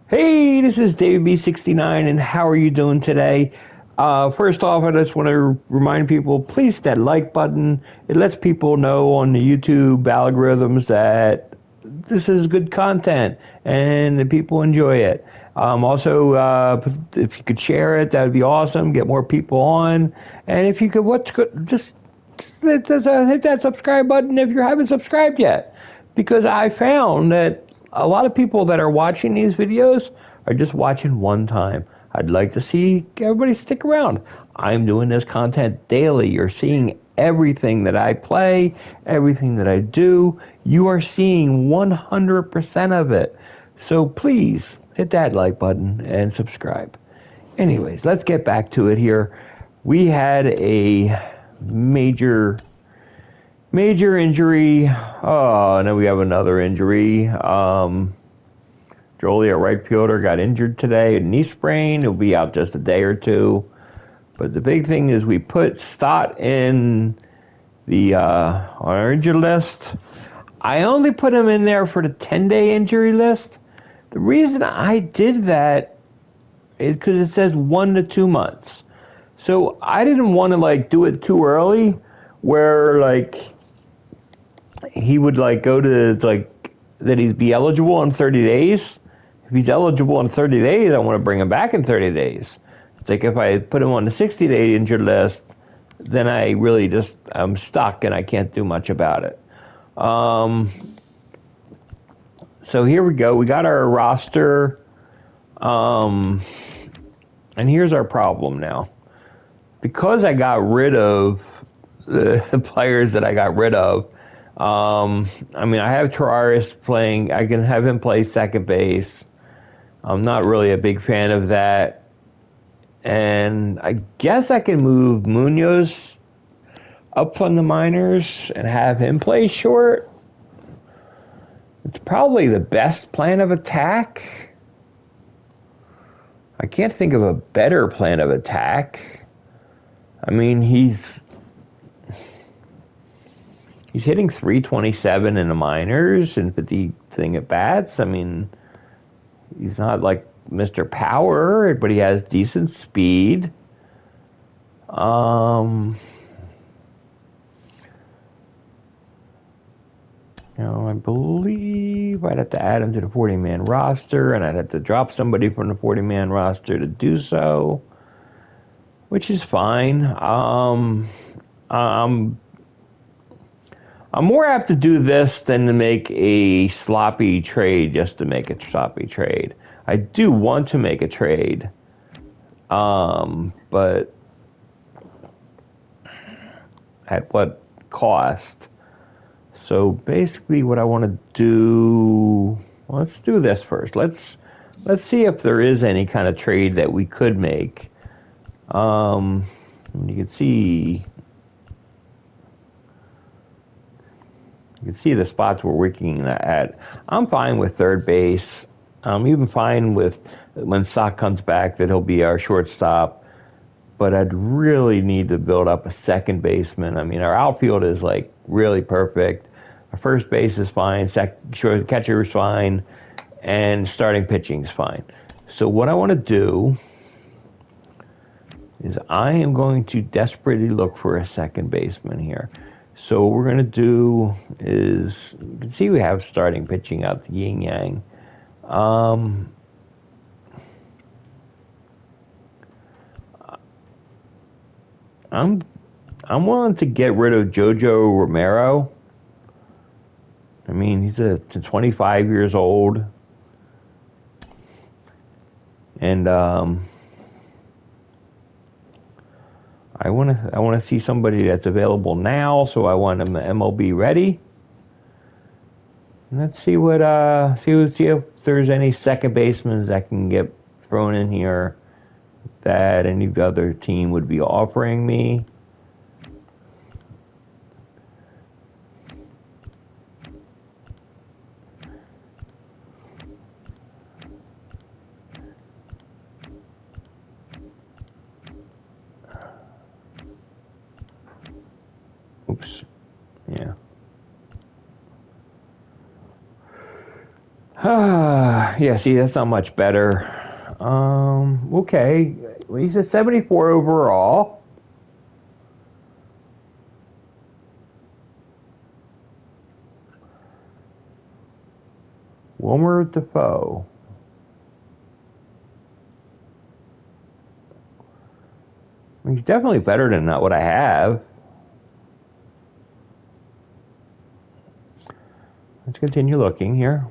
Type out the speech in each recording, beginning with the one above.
Hey, this is David B69, and how are you doing today? First off, I just want to remind people, please hit that like button. It lets people know on the YouTube algorithms that this is good content and that people enjoy it. Also, if you could share it, that would be awesome. Get more people on. And if you could, just hit that subscribe button if you haven't subscribed yet. Because I found that a lot of people that are watching these videos are just watching one time. I'd like to see everybody stick around. I'm doing this content daily. You're seeing everything that I play, everything that I do. You are seeing 100% of it. So please hit that like button and subscribe. Anyways, let's get back to it here. We had a major injury. Oh, and then we have another injury. Jolie, our right fielder, got injured today, a knee sprain. He'll be out just a day or two. But the big thing is we put Stott in the on our injured list. I only put him in there for the 10-day injury list. The reason I did that is because it says 1 to 2 months. So I didn't want to do it too early, where he would go to that he'd be eligible in 30 days. If he's eligible in 30 days, I want to bring him back in 30 days. It's like if I put him on the 60-day injured list, then I'm stuck and I can't do much about it. So here we go. We got our roster. And here's our problem now. Because I got rid of the players that I got rid of, I have Tararis playing. I can have him play second base. I'm not really a big fan of that. And I guess I can move Munoz up from the minors and have him play short. It's probably the best plan of attack. I can't think of a better plan of attack. He's hitting 327 in the minors and 50 thing at bats. He's not like Mr. Power, but he has decent speed. I believe I'd have to add him to the 40-man roster, and I'd have to drop somebody from the 40-man roster to do so, which is fine. I'm more apt to do this than to make a sloppy trade just to make a sloppy trade. I do want to make a trade, but at what cost? So basically what I want to do, let's do this first. Let's see if there is any kind of trade that we could make. You can see the spots we're working at. I'm fine with third base. I'm even fine with when Sock comes back that he'll be our shortstop. But I'd really need to build up a second baseman. Our outfield is really perfect. Our first base is fine. Catcher is fine. And starting pitching is fine. So what I want to do is I am going to desperately look for a second baseman here. So what we're going to do is, you can see we have starting pitching out the yin yang. I'm willing to get rid of Jojo Romero. He's 25 years old. And I want to see somebody that's available now, so I want him MLB ready. And let's see see if there's any second basemen that can get thrown in here that any other team would be offering me. Oops. Yeah. Yeah, see, that's not much better. Okay. Well, he's a 74 overall. Wilmer Defoe. He's definitely better than what I have. Let's continue looking here.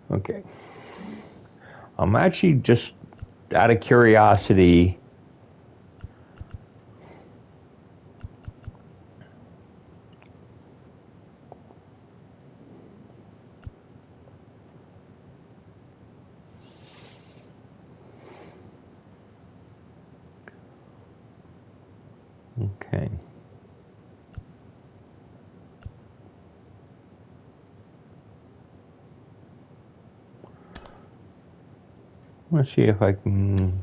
Okay. I'm actually just out of curiosity. Okay. Let's see if I can.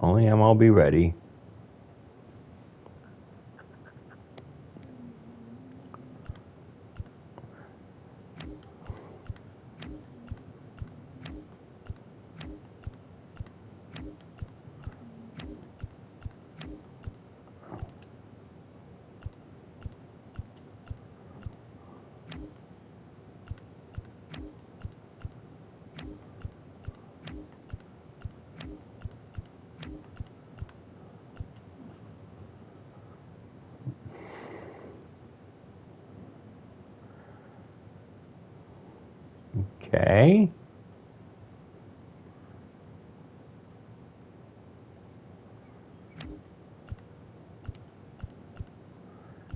Only MLB ready. Okay.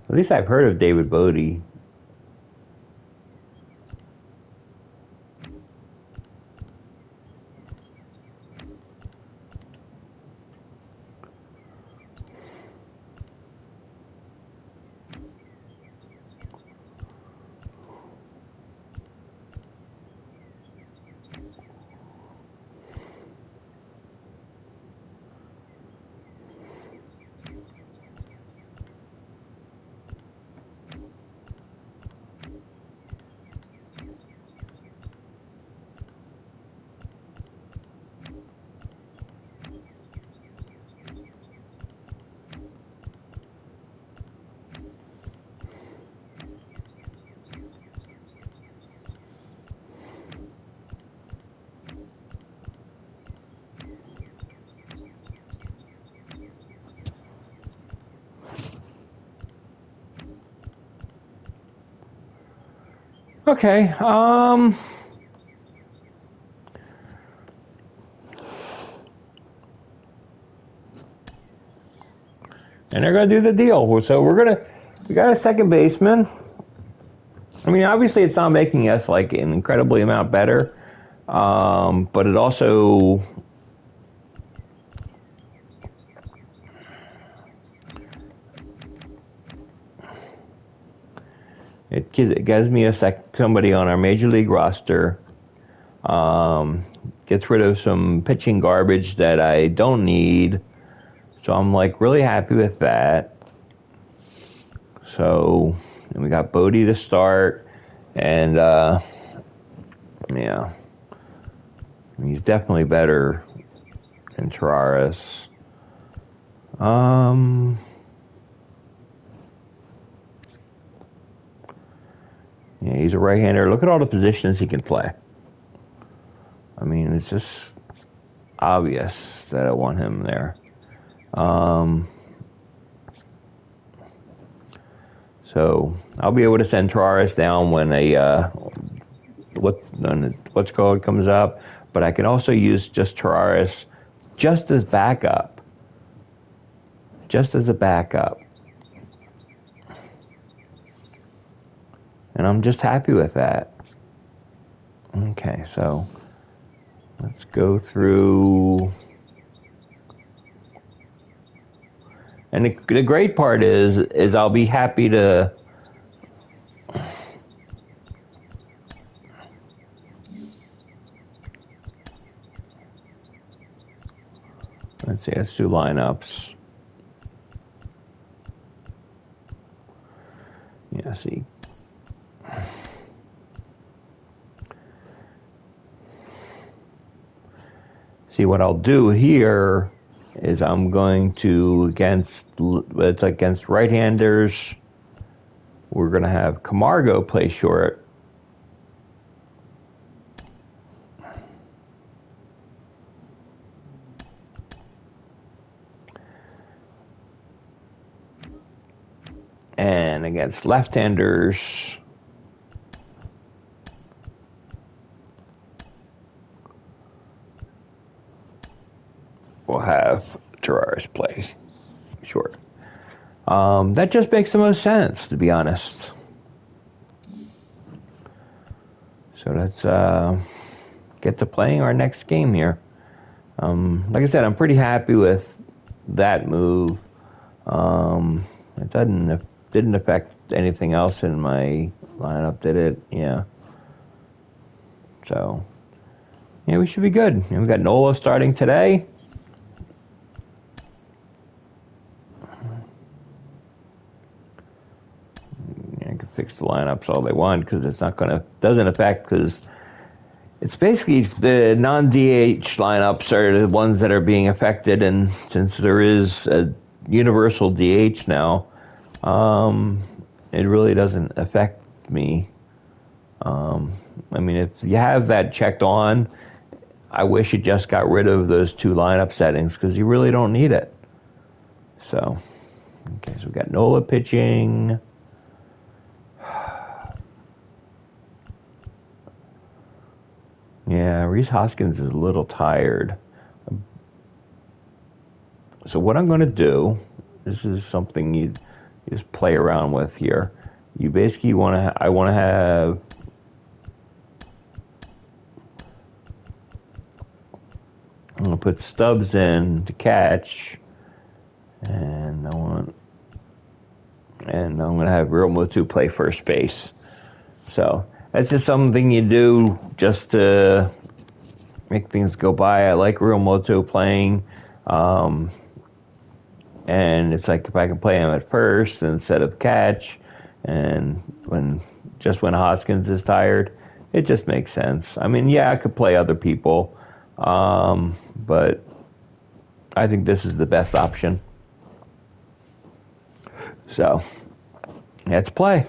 At least I've heard of David Bodie. Okay. And they're gonna do the deal. So we got a second baseman. I mean, obviously, it's not making us like an incredibly amount better, but it also it gives me somebody on our major league roster. Gets rid of some pitching garbage that I don't need. So I'm like really happy with that. So and we got Bodie to start, and yeah, he's definitely better than Tararis. Yeah, he's a right-hander. Look at all the positions he can play. I mean, it's just obvious that I want him there. So I'll be able to send Tararis down when what's called comes up, but I can also use just Tararis just as backup, just as a backup, and I'm just happy with that. Okay, so let's go through. And the great part is I'll be happy to. Let's see, let's do lineups. Yeah, see. See, what I'll do here is I'm going to, it's against right-handers, we're going to have Camargo play short. And against left-handers, we'll have Terraris play short. That just makes the most sense, to be honest. So let's get to playing our next game here. Like I said, I'm pretty happy with that move. It didn't affect anything else in my lineup, did it? Yeah. So, yeah, we should be good. And we've got Nola starting today. I can fix the lineups all they want because it's not doesn't affect, because it's basically the non-DH lineups are the ones that are being affected, and since there is a universal DH now, it really doesn't affect me. I mean, if you have that checked on, I wish it just got rid of those 2 lineup settings, because you really don't need it. So, okay, so we got Nola pitching. Yeah, Rhys Hoskins is a little tired. So what I'm going to do, this is something you just play around with here. You basically I want to have I'm going to put Stubbs in to catch, and I'm going to have Real Mutu play first base. So that's just something you do just to make things go by. I like Real Mutu playing, and it's like if I can play him at first instead of catch, and when Hoskins is tired, it just makes sense. I mean, yeah, I could play other people, but I think this is the best option. So, let's play.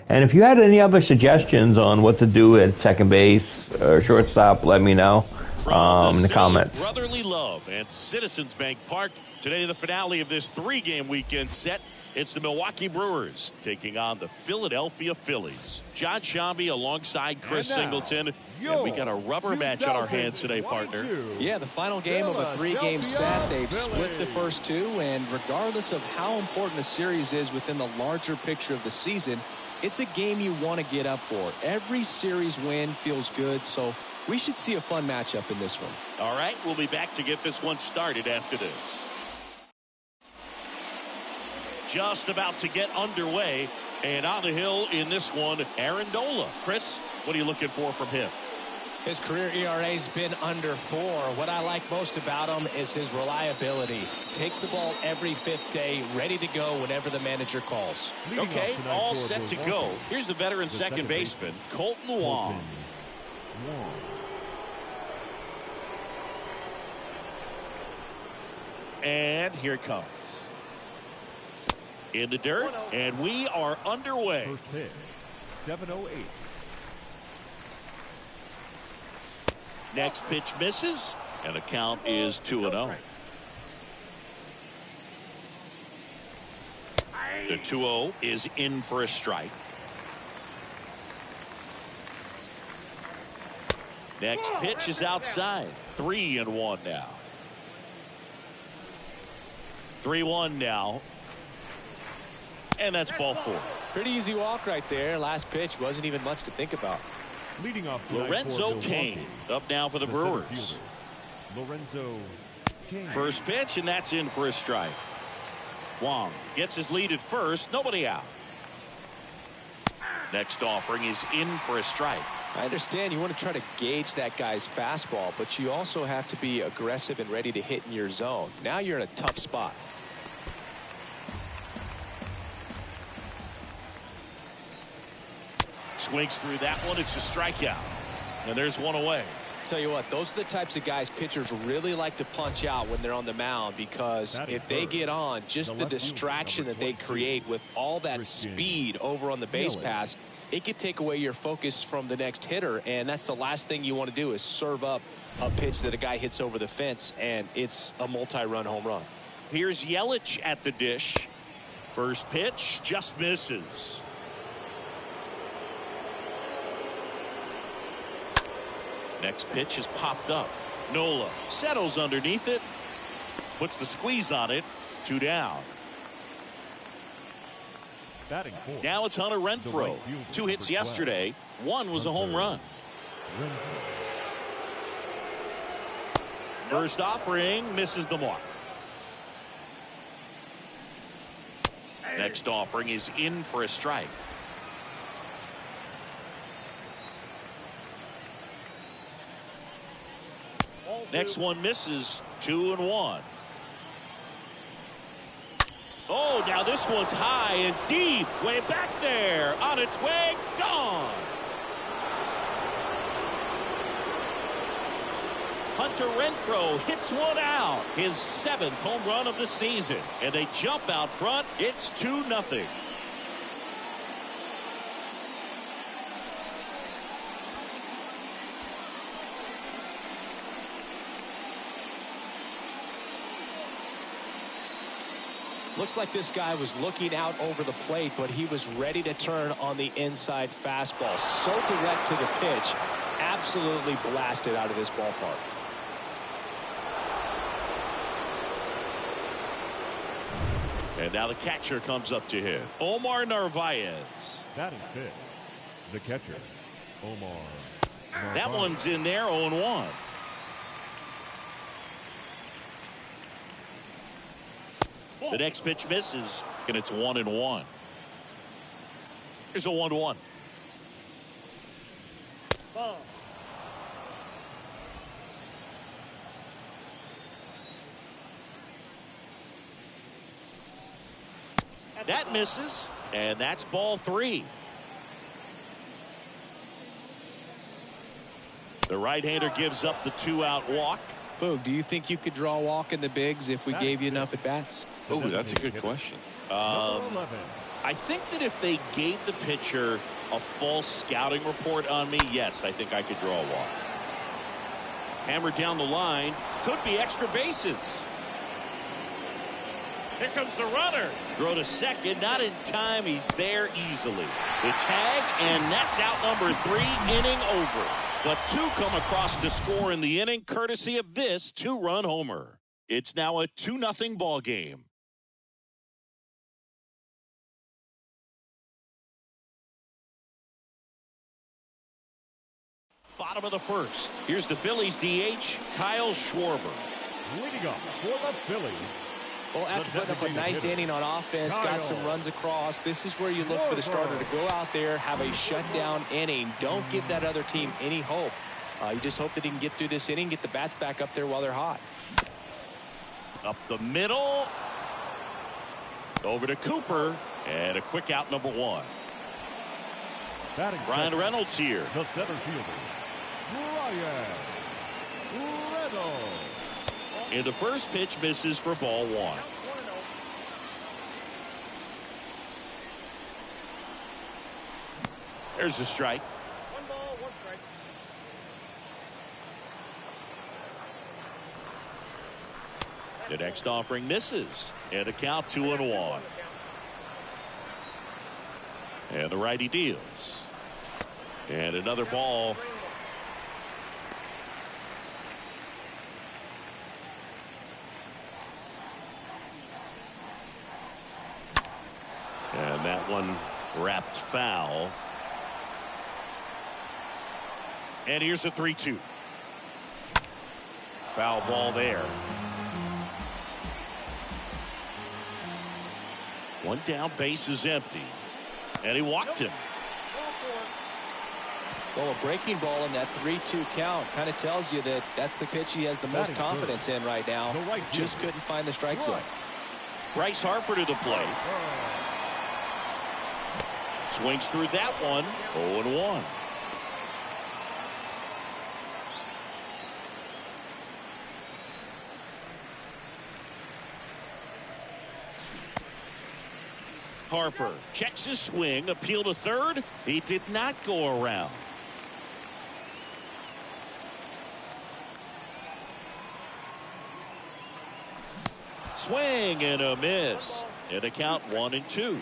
And if you had any other suggestions on what to do at second base or shortstop, let me know in the comments. Brotherly love at Citizens Bank Park. Today, the finale of this 3-game weekend set. It's the Milwaukee Brewers taking on the Philadelphia Phillies. John Shambi alongside Chris Singleton. And we got a rubber match on our hands today, partner. Yeah, the final game of a 3-game set. They've split the first 2, and regardless of how important a series is within the larger picture of the season, it's a game you want to get up for. Every series win feels good, so we should see a fun matchup in this one. All right, we'll be back to get this one started after this. Just about to get underway, and on the hill in this one, Aaron Nola. Chris, what are you looking for from him? His career ERA's been under 4. What I like most about him is his reliability. Takes the ball every 5th day, ready to go whenever the manager calls. Okay, all set to go. Here's the veteran second baseman, Colton Wong. And here it comes. In the dirt, and we are underway. First pitch, 7:08. Next pitch misses, and the count is 2-0. The 2-0 is in for a strike. Next pitch is outside. 3-1 now. 3-1 now. And that's ball 4. Pretty easy walk right there. Last pitch wasn't even much to think about. Leading off Lorenzo Kane up now for the Brewers. Lorenzo Kane. First pitch, and that's in for a strike. Wong gets his lead at first. Nobody out. Next offering is in for a strike. I understand you want to try to gauge that guy's fastball, but you also have to be aggressive and ready to hit in your zone. Now you're in a tough spot. Swings through that one. It's a strikeout. And there's one away. Tell you what, those are the types of guys pitchers really like to punch out when they're on the mound, because if they get on, just the distraction that they create with all that speed over on the base pass, it could take away your focus from the next hitter, and that's the last thing you want to do is serve up a pitch that a guy hits over the fence, and it's a multi-run home run. Here's Yelich at the dish. First pitch just misses. Next pitch is popped up. Nola settles underneath it. Puts the squeeze on it. 2 down. Now it's Hunter Renfroe. 2 hits yesterday. 1 was a home run. First offering misses the mark. Next offering is in for a strike. Next one misses. 2-1. Oh, now this one's high and deep. Way back there. On its way. Gone. Hunter Renfroe hits one out. His 7th home run of the season. And they jump out front. It's 2-0. Looks like this guy was looking out over the plate, but he was ready to turn on the inside fastball. So direct to the pitch. Absolutely blasted out of this ballpark. And now the catcher comes up to him. Omar Narvaez. Batting fifth, the catcher, Omar Narvaez. That one's in there, 0-1. The next pitch misses, and it's 1-1. Here's a 1-1. That misses, and that's ball 3. The right-hander gives up the 2-out walk. Boog, do you think you could draw a walk in the bigs if we gave you enough at-bats? Oh, that's a good question. I think that if they gave the pitcher a false scouting report on me, yes, I think I could draw a walk. Hammered down the line. Could be extra bases. Here comes the runner. Throw to second. Not in time. He's there easily. The tag, and that's out number 3. Inning over. But 2 come across to score in the inning, courtesy of this 2-run homer. It's now a 2-0 ball game. Bottom of the first. Here's the Phillies DH, Kyle Schwarber. Leading up for the Phillies. Well, after putting up a nice inning on offense, got some runs across, this is where you look for the starter to go out there, have a shutdown inning. Don't give that other team any hope. You just hope that he can get through this inning, get the bats back up there while they're hot. Up the middle. Over to Cooper. And a quick out, number 1. Brian Reynolds here. The center fielder, Brian Reynolds. And the first pitch misses for ball 1. There's a strike. 1 ball, 1 strike. The next offering misses. And a count 2-1. And the righty deals. And another ball. And that one wrapped foul. And here's a 3-2. Foul ball there. One down, base is empty. And he walked him. Well, a breaking ball in that 3-2 count kind of tells you that that's the pitch he has the most confidence in right now. Just couldn't find the strike zone. Bryce Harper to the plate. Swings through that one. 0-1. Harper checks his swing, appeal to third. He did not go around. Swing and a miss. And a count 1-2.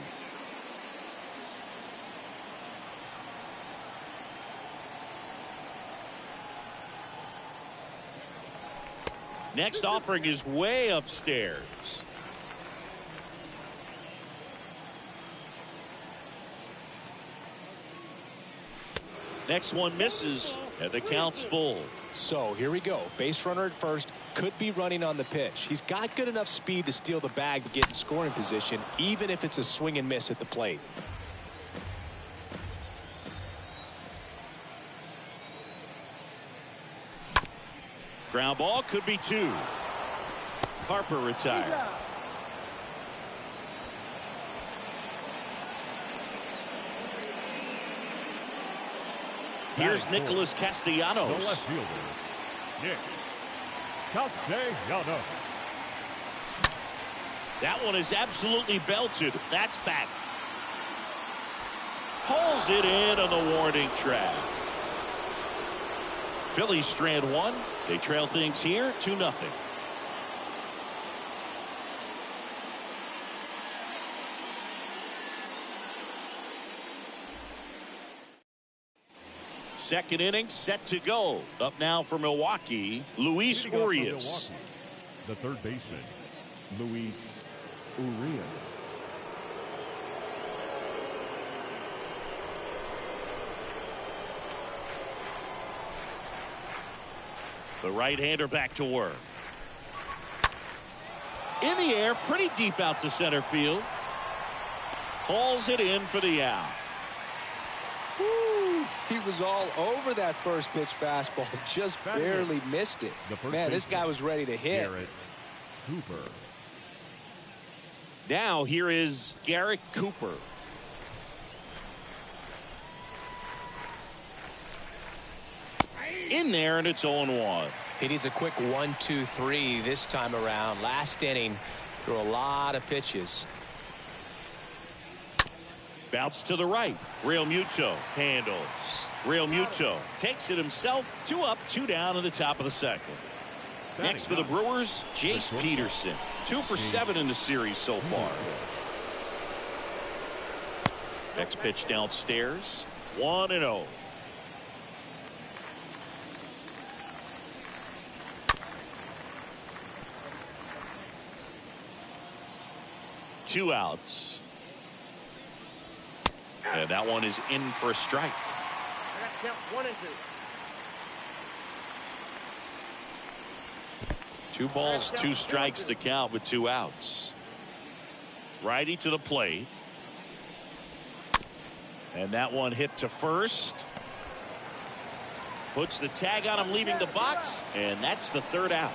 Next offering is way upstairs. Next one misses, and the count's full. So here we go. Base runner at first, could be running on the pitch. He's got good enough speed to steal the bag to get in scoring position, even if it's a swing and miss at the plate. Ground ball, could be 2. Harper retired. Here's Nicholas Castellanos. The left fielder, Nick Castellanos. That one is absolutely belted. That's back. Pulls it in on the warning track. Phillies strand 1. They trail things here 2-0. Second inning set to go. Up now for Milwaukee, Luis Urias. The third baseman, Luis Urias. The right-hander back to work. In the air, pretty deep out to center field. Hauls it in for the out. Woo, he was all over that first pitch fastball, just barely missed it. Man, this guy was ready to hit. Garrett Cooper. Now here is Garrett Cooper. In there, and it's 0-1. He needs a quick 1-2-3 this time around. Last inning, threw a lot of pitches. Bounce to the right. Real Muto handles. Real Muto takes it himself. 2 up, 2 down in the top of the second. Next for the Brewers, Jace Peterson. 2 for 7 in the series so far. Next pitch downstairs. 1-0. Two outs. And that one is in for a strike. Count 1 and 2. 2 balls, 2 strikes to count with 2 outs. Righty to the plate. And that one hit to first. Puts the tag on him leaving the box. And that's the third out.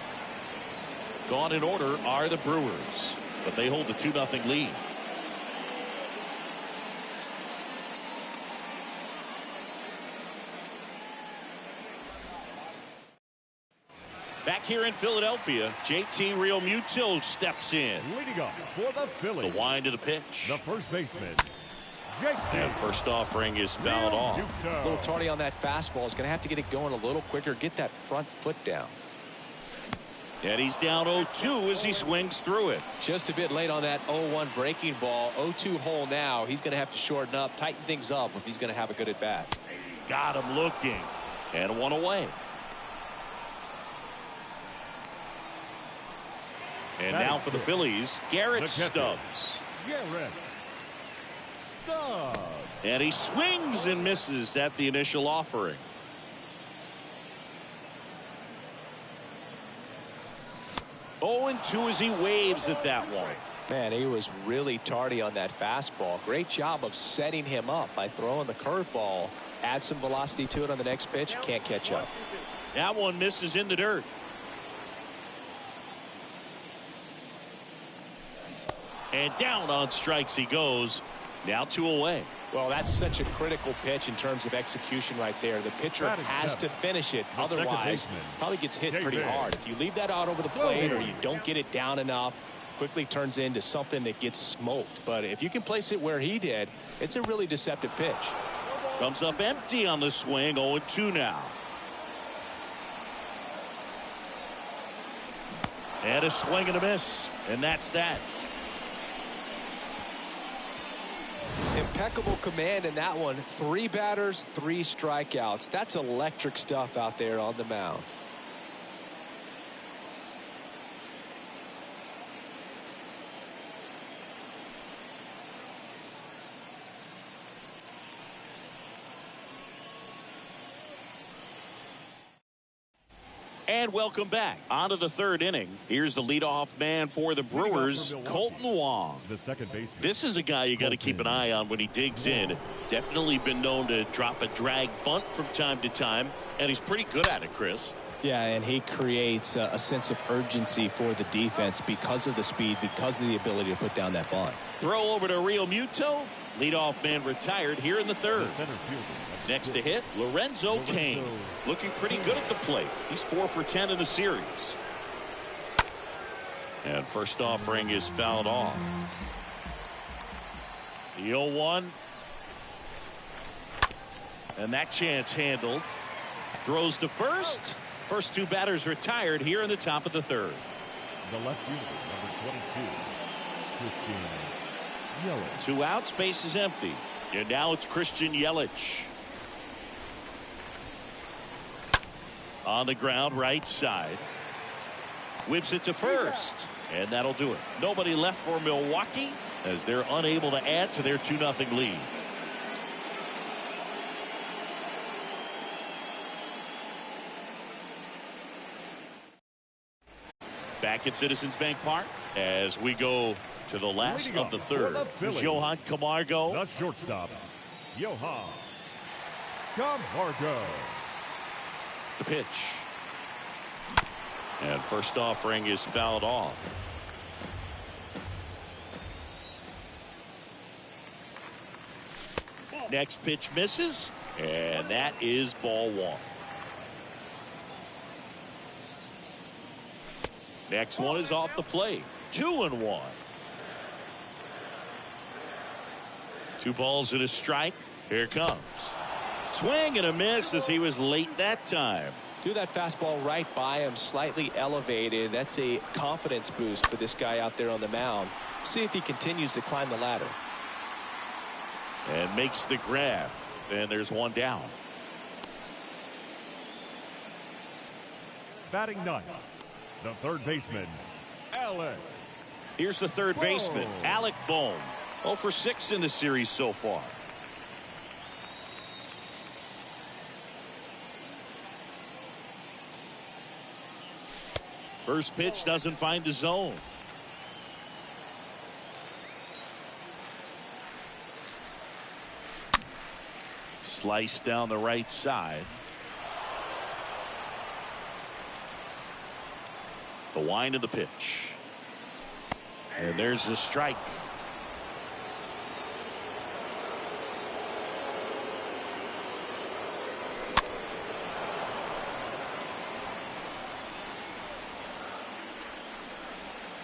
Gone in order are the Brewers. But they hold the 2-0 lead. Back here in Philadelphia, JT Real Muto steps in. Leading up for the Phillies. The wind of the pitch. The first baseman, Jace. And first offering is fouled off. A little tardy on that fastball. He's going to have to get it going a little quicker. Get that front foot down. And he's down 0-2 as he swings through it. Just a bit late on that 0-1 breaking ball. 0-2 hole now. He's going to have to shorten up, tighten things up if he's going to have a good at bat. Got him looking. And one away. And now for the Phillies, Garrett Stubbs. Garrett Stubbs. And he swings and misses at the initial offering. Oh, and 2 as he waves at that one. Man, he was really tardy on that fastball. Great job of setting him up by throwing the curveball. Add some velocity to it on the next pitch. Can't catch up. That one misses in the dirt. And down on strikes he goes. Now 2 away. Well, that's such a critical pitch in terms of execution right there. The pitcher has to finish it. Otherwise, probably gets hit pretty hard. If you leave that out over the plate or you don't get it down enough, quickly turns into something that gets smoked. But if you can place it where he did, it's a really deceptive pitch. Comes up empty on the swing. 0-2 now. And a swing and a miss. And that's that. Impeccable command in that one. 3 batters, 3 strikeouts. That's electric stuff out there on the mound. And welcome back. On to the 3rd inning. Here's the leadoff man for the Brewers, Colton Wong. The second baseman. This is a guy you got to keep an eye on when he digs in. Definitely been known to drop a drag bunt from time to time, and he's pretty good at it, Chris. Yeah, and he creates a sense of urgency for the defense because of the speed, because of the ability to put down that bunt. Throw over to Real Muto. Leadoff man retired here in the 3rd. Next to hit, Lorenzo Kane. Looking pretty good at the plate. He's 4 for 10 in the series. And first offering is fouled off. The 0-1. And that chance handled. Throws to first. First 2 batters retired here in the top of the 3rd. The left fielder, number 22, Christian Yelich. 2 outs, base is empty. And now it's Christian Yelich. On the ground, right side. Whips it to first. And that'll do it. Nobody left for Milwaukee as they're unable to add to their 2-0 lead. Back at Citizens Bank Park as we go to the last of the 3rd. Johan Camargo. The shortstop, Johan Camargo. The pitch. And first offering is fouled off. Next pitch misses. And that is ball 1. Next one is off the plate. 2-1. 2 balls and a strike. Here it comes. Swing and a miss as he was late that time. Do that fastball right by him, slightly elevated. That's a confidence boost for this guy out there on the mound. See if he continues to climb the ladder. And makes the grab. And there's 1 down. Batting 9th, the 3rd baseman, Alec. Here's the 3rd baseman, Alec Bohm. 0 for 6 in the series so far. First pitch doesn't find the zone. Slice down the right side. The wind of the pitch. And there's the strike.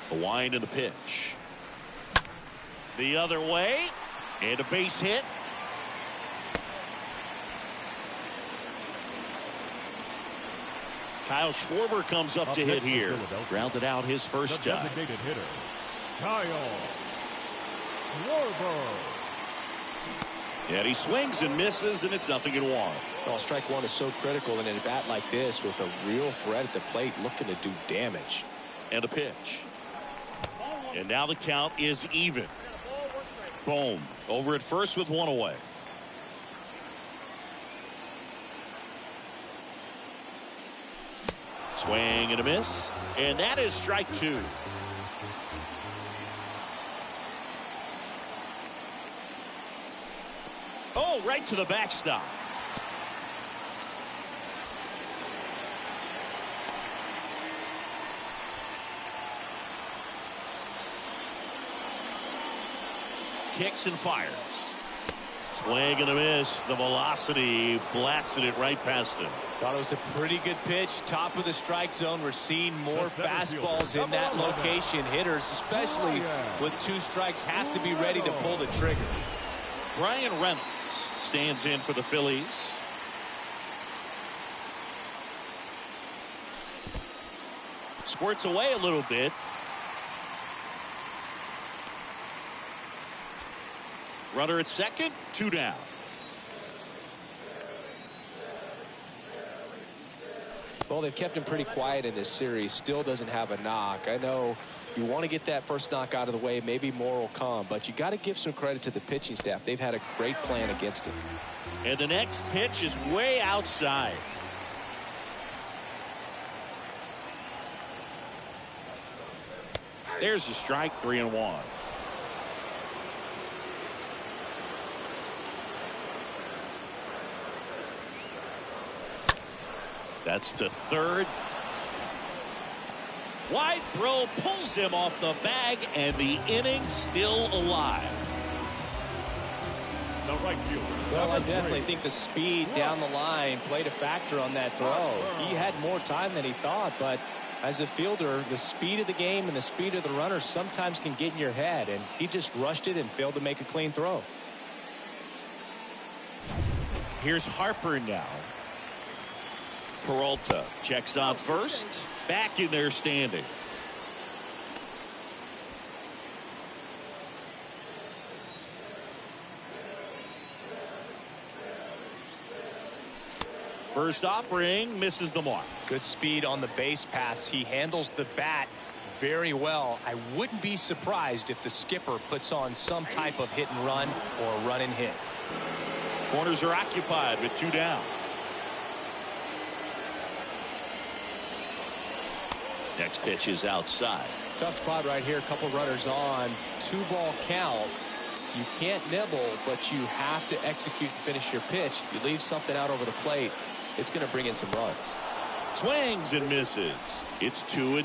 The wind of the pitch. The other way. And a base hit. Kyle Schwarber comes up to hit here. Grounded out his first time. Designated hitter, Kyle Schwarber. And he swings and misses, and it's 0-1. Well, strike 1 is so critical in a bat like this with a real threat at the plate looking to do damage. And a pitch. And now the count is even. Boom. Over at first with 1 away. Swing and a miss. And that is strike 2. Oh, right to the backstop. Kicks and fires. Swing and a miss. The velocity blasted it right past him. Thought it was a pretty good pitch. Top of the strike zone. We're seeing more fastballs in that location. Hitters, especially with 2 strikes, have to be ready to pull the trigger. Brian Reynolds stands in for the Phillies. Squirts away a little bit. Runner at second, 2 down. Well, they've kept him pretty quiet in this series. Still doesn't have a knock. I know you want to get that first knock out of the way. Maybe more will come, but you got to give some credit to the pitching staff. They've had a great plan against him. And the next pitch is way outside. There's a strike, 3-1. That's to third. Wide throw pulls him off the bag, and the inning still alive. The right fielder. Well, I definitely think the speed down the line played a factor on that throw. He had more time than he thought, but as a fielder, the speed of the game and the speed of the runner sometimes can get in your head, and he just rushed it and failed to make a clean throw. Here's Harper now. Peralta checks on first. Back in there standing. First offering misses the mark. Good speed on the base pass. He handles the bat very well. I wouldn't be surprised if the skipper puts on some type of hit and run or run and hit. Corners are occupied with 2 down. Next pitch is outside. Tough spot right here. A couple runners on. 2-ball count. You can't nibble, but you have to execute and finish your pitch. You leave something out over the plate, it's going to bring in some runs. Swings and misses. It's 2-2.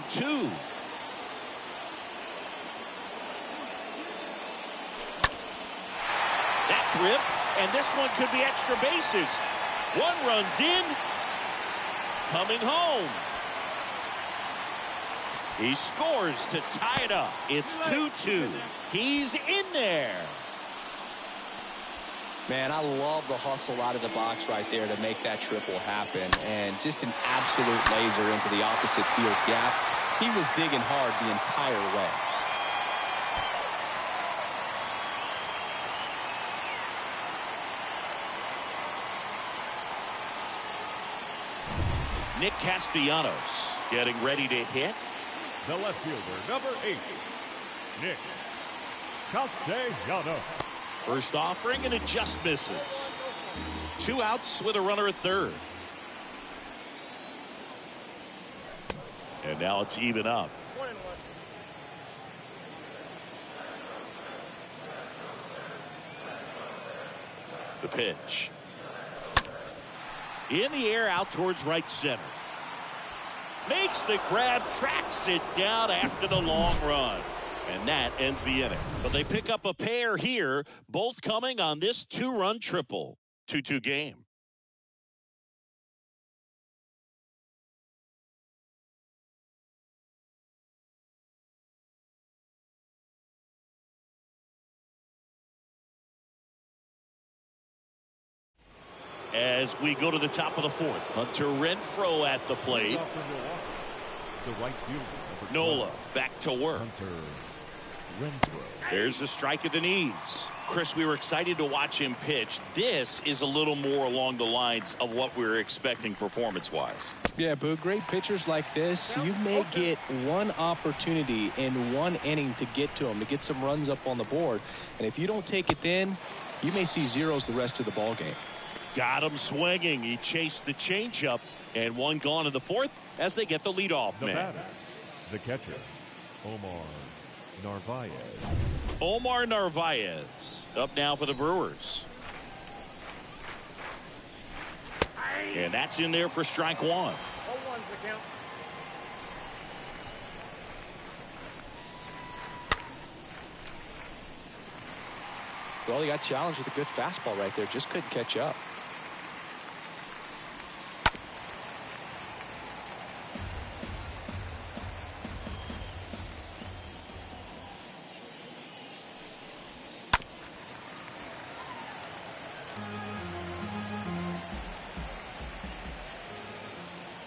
That's ripped, and this one could be extra bases. 1 run's in. Coming home. He scores to tie it up. It's 2-2. He's in there. Man, I love the hustle out of the box right there to make that triple happen. And just an absolute laser into the opposite field gap. He was digging hard the entire way. Nick Castellanos getting ready to hit. The left fielder, number 8, Nick Castellanos. First offering, and it just misses. 2 outs with a runner at third. And now it's even up. 1-1. The pitch. In the air, out towards right center. Makes the grab, tracks it down after the long run. And that ends the inning. But they pick up a pair here, both coming on this 2-run triple. 2-2 game. As we go to the top of the 4th, Hunter Renfroe at the plate. The right fielder, Nola back to work. Hunter Renfroe. There's a strike at the knees. Chris, we were excited to watch him pitch. This is a little more along the lines of what we were expecting performance-wise. Yeah, Boo, great pitchers like this, you may get one opportunity in one inning to get to them, to get some runs up on the board. And if you don't take it then, you may see zeros the rest of the ball game. Got him swinging. He chased the changeup, and one gone in the 4th as they get the leadoff The man. batter, the catcher, Omar Narvaez. Omar Narvaez up now for the Brewers. And that's in there for strike one. 0-1's the count. Well, he got challenged with a good fastball right there. Just couldn't catch up.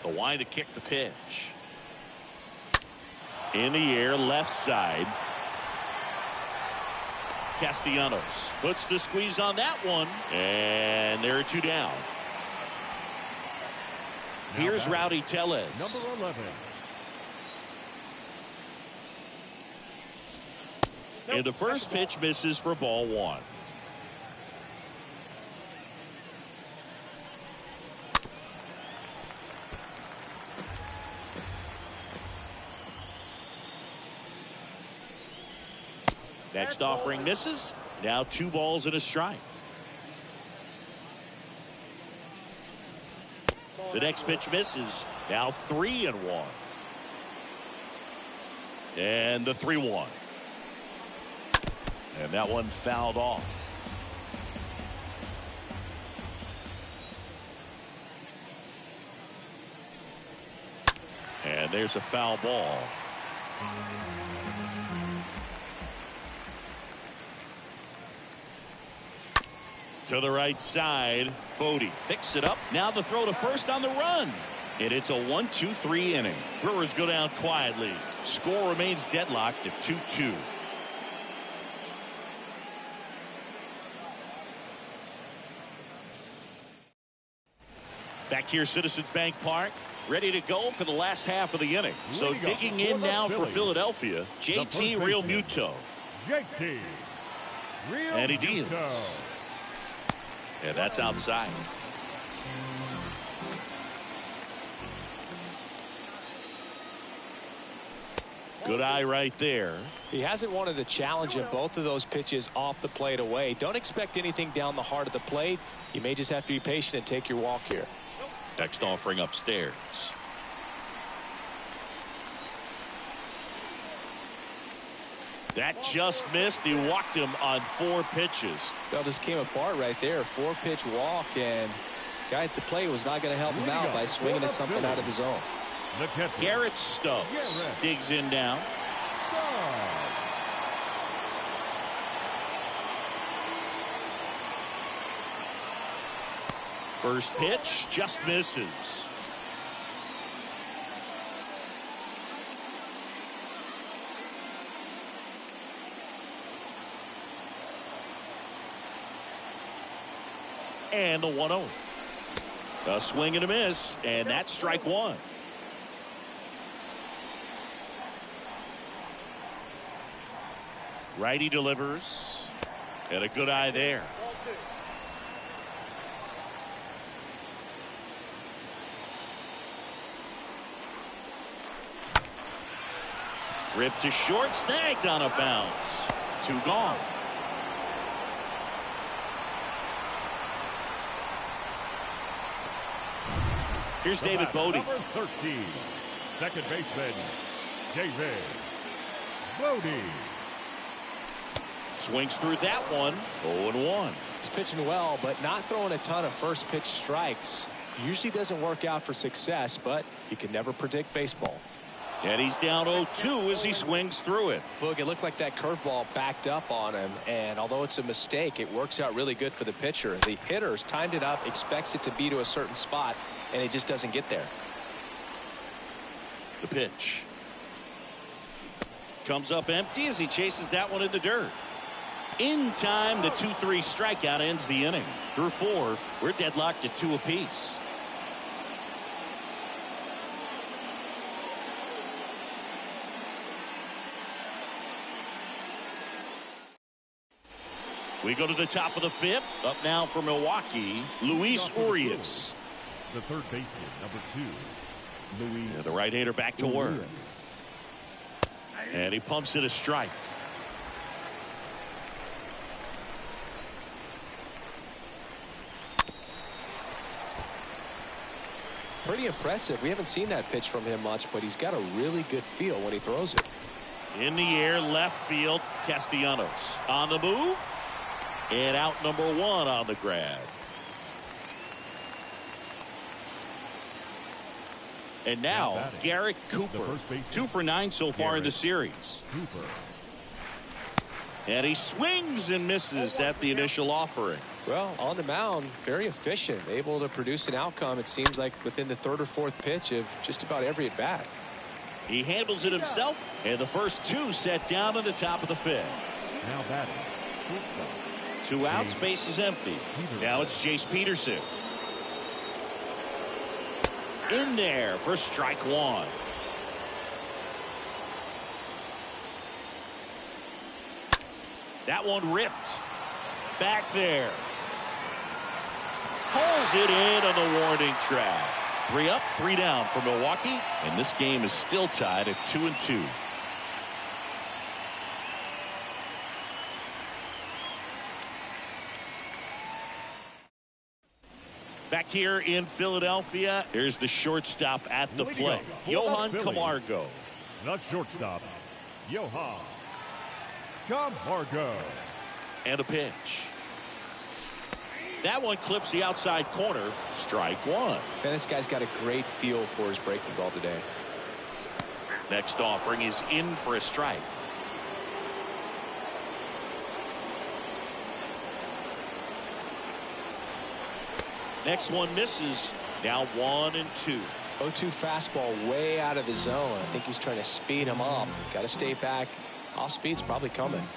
The wind to kick the pitch. In the air, left side. Castellanos puts the squeeze on that one, and there are two down. Here's Rowdy Tellez. Number 11. And the first pitch misses for ball one. Next offering misses. Now 2 balls and a strike. The next pitch misses. Now 3-1. And the 3-1. And that one fouled off. And there's a foul ball. To the right side, Bodie picks it up. Now the throw to first on the run. And it's a 1-2-3 inning. Brewers go down quietly. Score remains deadlocked at 2-2. Back here, Citizens Bank Park, ready to go for the last half of the inning. So digging in now for Philadelphia, JT Realmuto. JT Realmuto. And he deals. Yeah, that's outside. Good eye right there. He hasn't wanted to challenge him. Both of those pitches off the plate away. Don't expect anything down the heart of the plate. You may just have to be patient and take your walk here. Next offering upstairs. That just missed. He walked him on 4 pitches. Well, just came apart right there. 4-pitch walk, and guy at the plate was not going to help him out by swinging at something out of the zone. Garrett Stubbs digs in down. First pitch just misses. And the 1-0. A swing and a miss, and that's strike one. Righty delivers, and a good eye there. Ripped to short, snagged on a bounce. 2 gone. Here's David Bodie. Number 13, second baseman, David Bodie. Swings through that one. 0-1. He's pitching well, but not throwing a ton of first pitch strikes. Usually doesn't work out for success, but you can never predict baseball. And he's down 0-2 as he swings through it. Look, it looked like that curveball backed up on him, and although it's a mistake, it works out really good for the pitcher. The hitter's timed it up, expects it to be to a certain spot, and it just doesn't get there. The pitch comes up empty as he chases that one in the dirt. In time, the 2-3 strikeout ends the inning. Through 4, we're deadlocked at 2 apiece. We go to the top of the 5th. Up now for Milwaukee, Luis Urias. The third baseman, number 2, Luis. And the right-hander back to work. And he pumps it a strike. pretty impressive. We haven't seen that pitch from him much, but he's got a really good feel when he throws it. In the air, left field, Castellanos on the move. And out number 1 on the grab. And now, Garrett Cooper. 2 for 9 so far in the series. And he swings and misses at the initial offering. Well, on the mound, very efficient, able to produce an outcome, it seems like, within the 3rd or 4th pitch of just about every at-bat. He handles it himself, and the first 2 set down in the top of the 5th. Now batting. 2 outs, base is empty. Now it's Jace Peterson. In there for strike 1. That one ripped. Back there. Pulls it in on the warning track. 3 up, 3 down for Milwaukee, and this game is still tied at 2-2. Back here in Philadelphia, here's the shortstop at the plate, Johan Camargo. The shortstop, Johan Camargo. And a pitch. That one clips the outside corner. Strike 1. Man, this guy's got a great feel for his breaking ball today. Next offering is in for a strike. Next one misses. Now 1-2. 0-2 fastball way out of the zone. I think he's trying to speed him up. Got to stay back. Off speed's probably coming.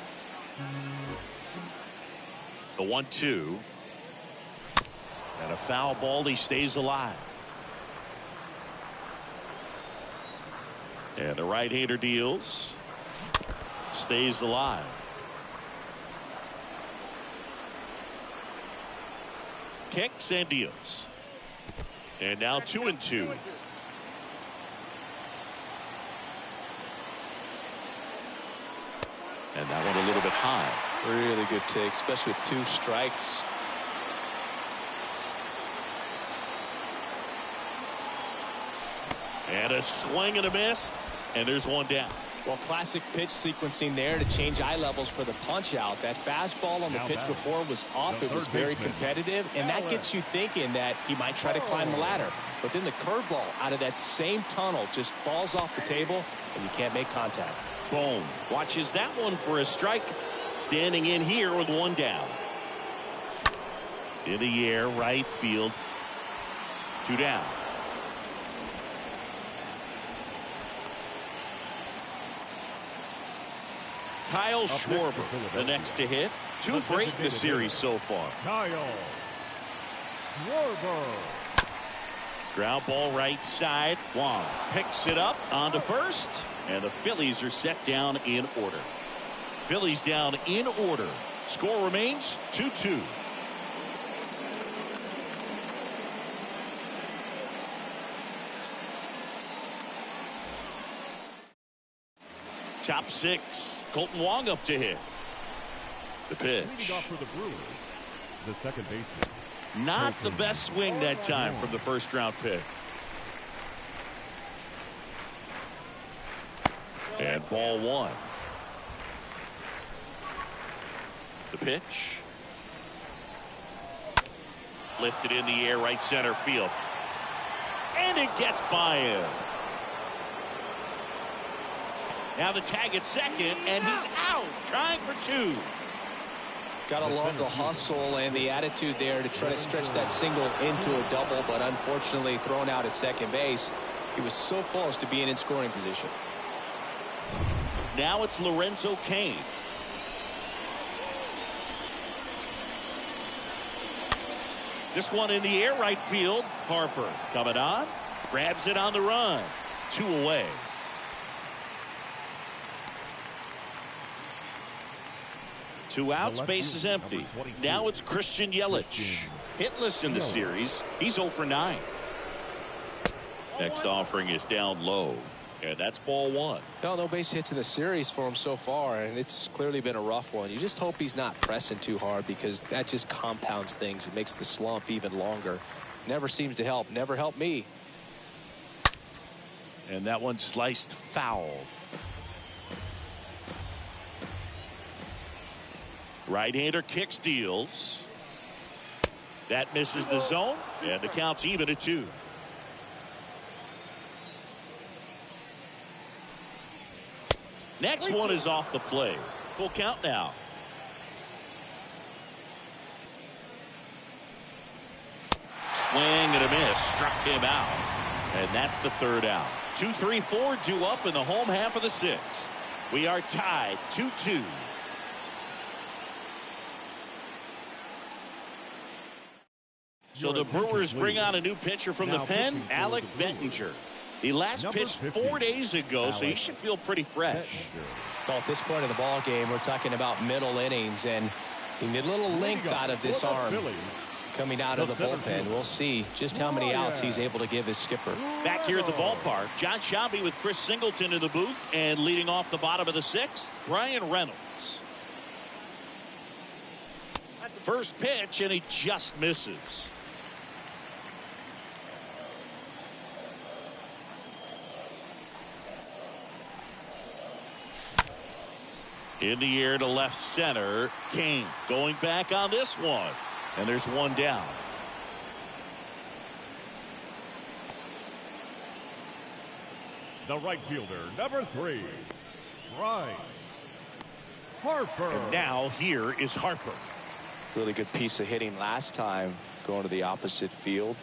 The 1-2. And a foul ball. He stays alive. And the right-hander deals. Stays alive. Kicks and deals. And now 2-2. And that one a little bit high. Really good take, especially with 2 strikes. And a swing and a miss. And there's 1 down. Well, classic pitch sequencing there to change eye levels for the punch out. That fastball on the pitch before was up. It was very competitive, and that gets you thinking that he might try to climb the ladder. But then the curveball out of that same tunnel just falls off the table, and you can't make contact. Boom. Watches that one for a strike. Standing in here with 1 down. In the air, right field. 2 down. Kyle Schwarber, the next to hit. 2 for 8 in the series so far. Kyle Schwarber. Ground ball right side. Wong picks it up onto first. And the Phillies are set down in order. Phillies down in order. Score remains 2-2. Top 6. Colton Wong up to hit. The pitch. Leading off for the Brewers, the second baseman. Not the best swing that time from the first round pick. And ball 1. The pitch. Lifted in the air, right center field. And it gets by him. Now the tag at second, and he's out, trying for 2. Got to love the hustle and the attitude there to try to stretch that single into a double, but unfortunately thrown out at second base. He was so close to being in scoring position. Now it's Lorenzo Kane. This one in the air, right field. Harper coming on, grabs it on the run. 2 away. Two outs, base is empty. Now it's Christian Yelich. Hitless in the series. He's 0 for 9. Next offering is down low. And that's ball 1. No base hits in the series for him so far, and it's clearly been a rough one. You just hope he's not pressing too hard, because that just compounds things. It makes the slump even longer. Never seems to help. Never helped me. And that one sliced foul. Right-hander kick steals. That misses the zone, and the count's even at 2. Next one is off the play. Full count now. Swing and a miss. Struck him out. And that's the 3rd out. 2, 3, 4 due up in the home half of the 6th. We are tied 2-2. So the Brewers bring on a new pitcher from the pen, Alec Bettinger. He last pitched 4 days ago, so he should feel pretty fresh. Well, at this point of the ball game, we're talking about middle innings, and he need a little length out of this arm coming out of the bullpen. We'll see just how many outs he's able to give his skipper. Back here at the ballpark, John Sciambi with Chris Singleton in the booth, and leading off the bottom of the 6th, Brian Reynolds. First pitch, and he just misses. In the air to left center. Kane going back on this one. And there's one down. The right fielder, number 3, Bryce Harper. And now here is Harper. Really good piece of hitting last time, going to the opposite field.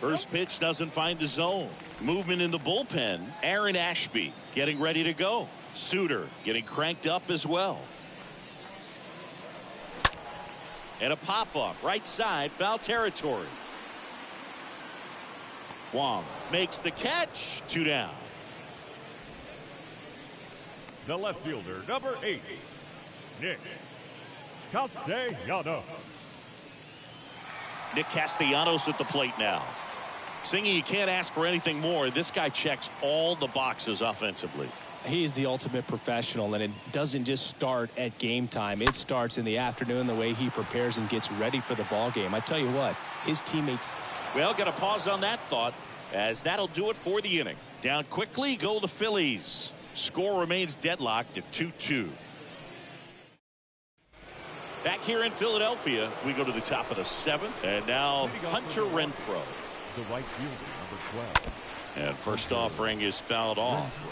First pitch doesn't find the zone. Movement in the bullpen. Aaron Ashby getting ready to go. Suter getting cranked up as well. And a pop-up right side, foul territory. Wong makes the catch. 2 down. The left fielder, number 8, Nick Castellanos. Nick Castellanos at the plate now. Singing, you can't ask for anything more. This guy checks all the boxes offensively. He's the ultimate professional, and it doesn't just start at game time. It starts in the afternoon, the way he prepares and gets ready for the ball game. I tell you what, his teammates. Well, got to pause on that thought, as that'll do it for the inning. Down quickly go the Phillies. Score remains deadlocked at 2-2. Back here in Philadelphia, we go to the top of the 7th, and now Hunter Renfroe. The right fielder, number 12. And first offering is fouled off.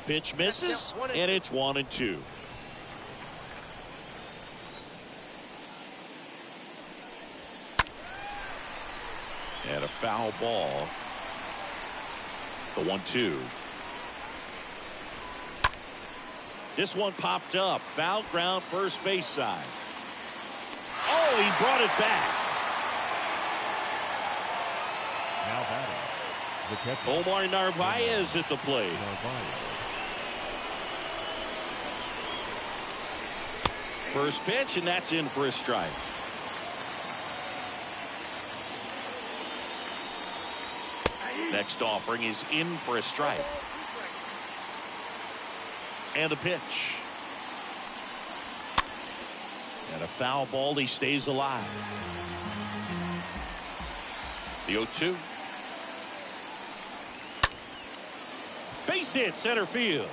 Pitch misses, and it's 1-2. And a foul ball. The 1-2. This one popped up. Foul ground, first base side. Oh, he brought it back. Now batting, the catcher, Omar Narvaez at the plate. First pitch, and that's in for a strike. Next offering is in for a strike. And the pitch. And a foul ball. He stays alive. The 0-2. Base hit center field.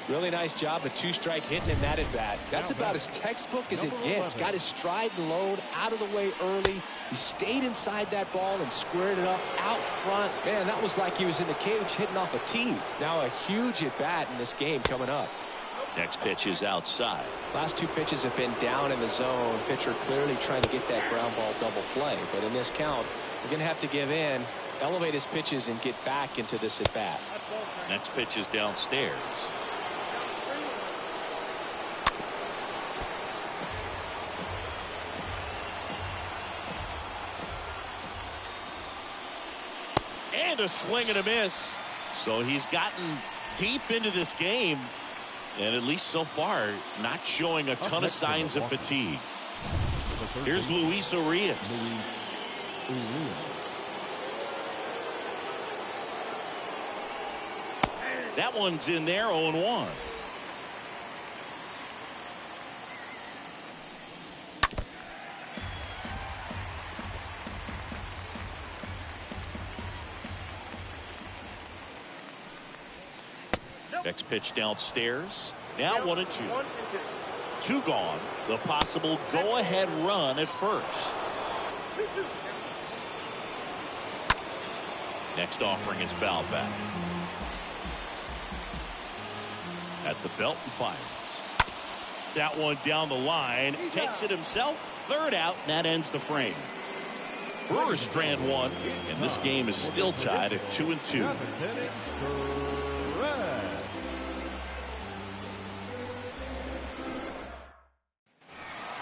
Really nice job, a 2-strike hitting in that at bat. That's about as textbook as it gets. Got his stride and load out of the way early. He stayed inside that ball and squared it up out front. Man, that was like he was in the cage hitting off a tee. Now a huge at bat in this game coming up. Next pitch is outside. Last 2 pitches have been down in the zone. Pitcher clearly trying to get that ground ball double play. But in this count, we're going to have to give in, elevate his pitches, and get back into this at bat. Next pitch is downstairs. And a swing and a miss. So he's gotten deep into this game, And at least so far, not showing a ton of signs of fatigue. Here's Luis Urias. That one's in there, 0-1. Next pitch downstairs. Now 1-2. 2 gone. The possible go-ahead run at first. Next offering is fouled back. At the belt and fires. That one down the line. Takes it himself. 3rd out. And that ends the frame. Brewers strand 1. And this game is still tied at 2-2.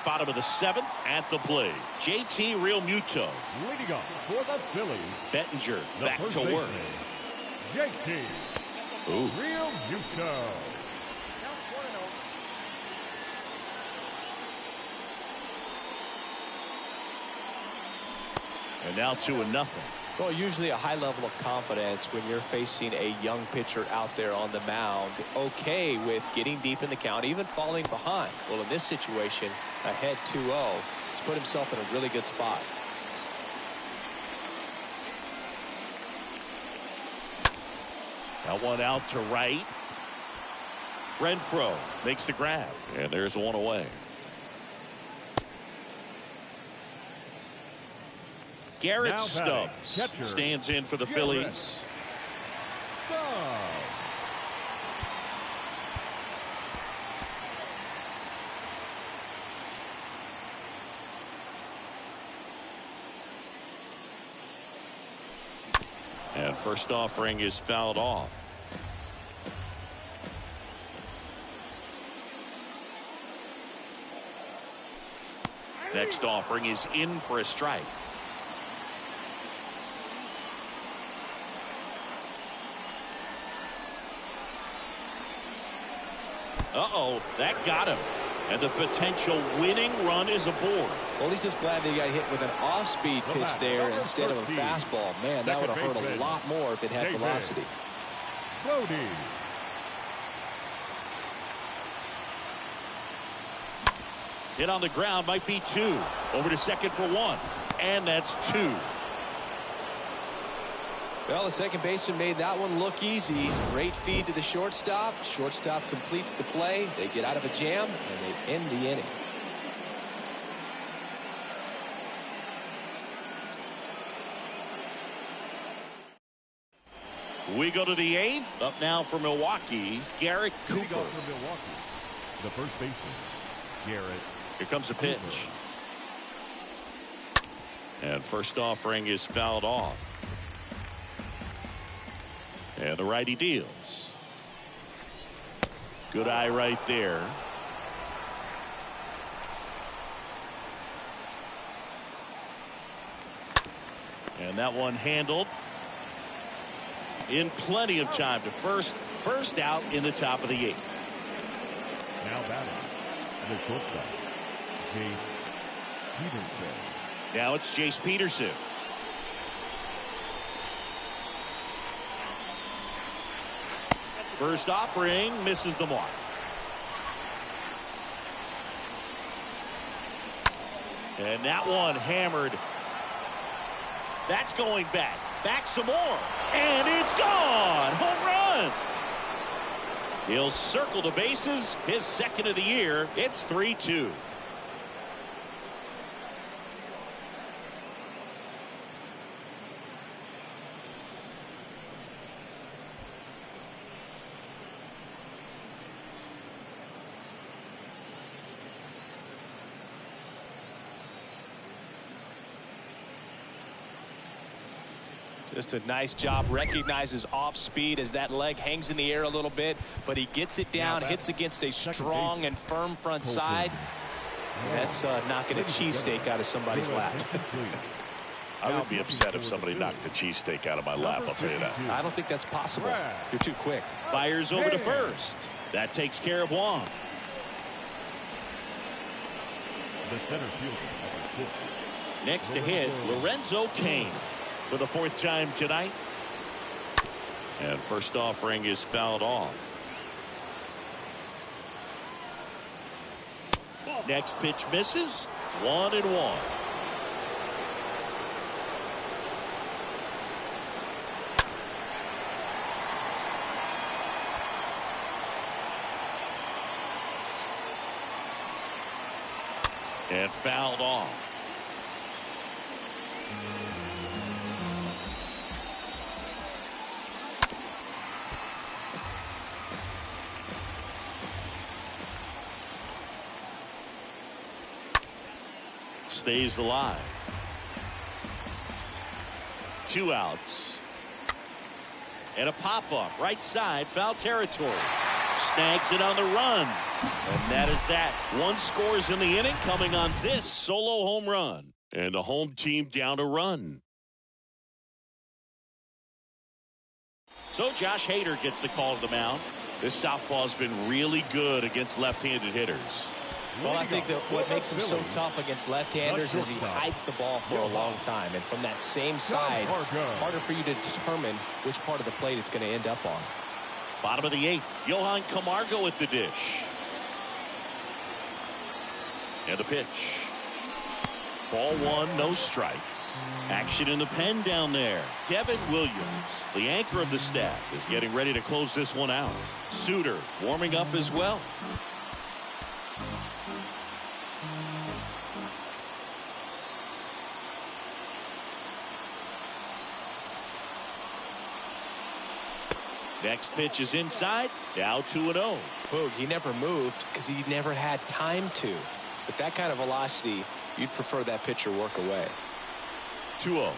Bottom of the 7th at the plate. JT Realmuto. Leading off for the Phillies. Bettinger back to work. JT Realmuto. And now 2-0. Well, usually a high level of confidence when you're facing a young pitcher out there on the mound. Okay with getting deep in the count, even falling behind. Well, in this situation, ahead 2-0, he's put himself in a really good spot. That one out to right. Renfroe makes the grab. And there's one away. Garrett Stubbs stands in for the Phillies. And first offering is fouled off. Next offering is in for a strike. Uh-oh, that got him. And the potential winning run is aboard. Well, he's just glad that he got hit with an off-speed pitch there instead of a fastball. Man, that would have hurt a lot more if it had velocity. Hit on the ground, might be 2. Over to second for 1. And that's 2. Well, the second baseman made that one look easy. Great feed to the shortstop. Shortstop completes the play. They get out of a jam, and they end the inning. We go to the 8th. Up now for Milwaukee, Garrett Cooper. For Milwaukee, the first baseman, Garrett. Here comes a pitch. And first offering is fouled off. And the righty deals. Good eye right there. And that one handled in plenty of time to first out in the top of the 8th. Now batting, the shortstop, Jace Peterson. Now it's Jace Peterson. First offering misses the mark. And that one hammered. That's going back. Back some more. And it's gone. Home run. He'll circle the bases. His second of the year. It's 3-2. Just a nice job. Recognizes off speed as that leg hangs in the air a little bit, but he gets it down, hits against a strong and firm front side. And that's knocking a cheesesteak out of somebody's lap. I would be upset if somebody knocked a cheesesteak out of my lap, I'll tell you that. I don't think that's possible. You're too quick. Fires over to first. That takes care of Wong. The center fielder. Next to hit, Lorenzo Kane for the 4th time tonight. And first offering is fouled off. Next pitch misses. 1-1. And fouled off. Stays alive. 2 outs. And a pop-up right side, foul territory. Snags it on the run. And that is that. 1 scores in the inning, coming on this solo home run. And the home team down a run. So Josh Hader gets the call to the mound. This southpaw's been really good against left-handed hitters. Well, I think that what makes him so tough against left-handers is he hides the ball for a long time. And from that same side, harder for you to determine which part of the plate it's going to end up on. Bottom of the 8th, Johan Camargo at the dish. And a pitch. Ball 1, no strikes. Action in the pen down there. Devin Williams, the anchor of the staff, is getting ready to close this one out. Suter warming up as well. Next pitch is inside. Now 2-0. Boog, he never moved because he never had time to. But that kind of velocity, you'd prefer that pitcher work away. 2-0.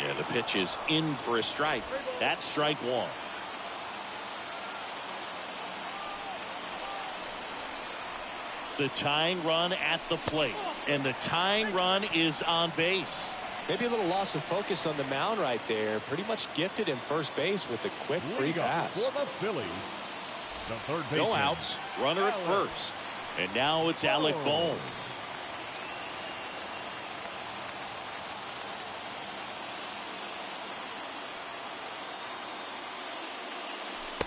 Yeah, the pitch is in for a strike. That's strike 1. The tying run at the plate, and the tying run is on base. Maybe a little loss of focus on the mound right there. Pretty much gifted him first base with a quick free pass. For the Phillies, the third baseman. No outs, runner at first, and now it's Alec Bohm.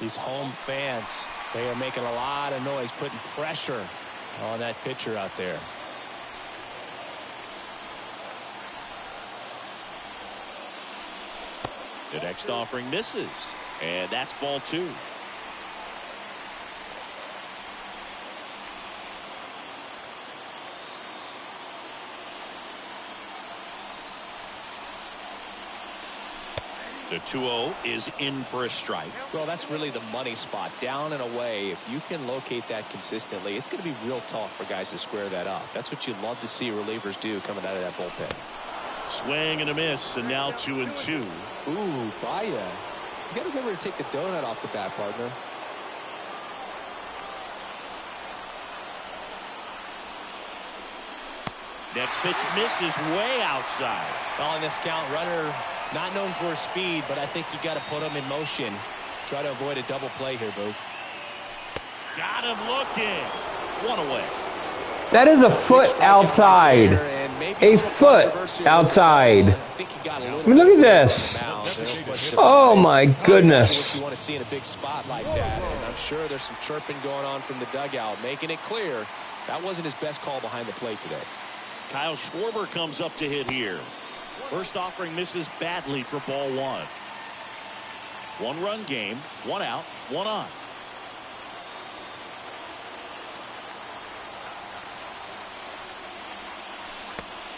These home fans, they are making a lot of noise, putting pressure on that pitcher out there. The next offering misses, and that's ball 2. The 2-0 is in for a strike. Well, that's really the money spot, down and away. If you can locate that consistently, it's going to be real tough for guys to square that up. That's what you love to see relievers do coming out of that bullpen. Swing and a miss, and now 2-2. Ooh, Baya. You got to remember to take the donut off the bat, partner. Next pitch misses way outside. Well, in this count, runner not known for his speed, but I think you got to put him in motion. Try to avoid a double play here, Boo. Got him looking. 1 away. That is a foot outside. A foot outside. I mean, look at this. Oh my goodness. What you want to see in a big spot like that. And I'm sure there's some chirping going on from the dugout, making it clear that wasn't his best call behind the plate today. Kyle Schwarber comes up to hit here. First offering misses badly for ball 1. 1-run game, 1 out, 1 on.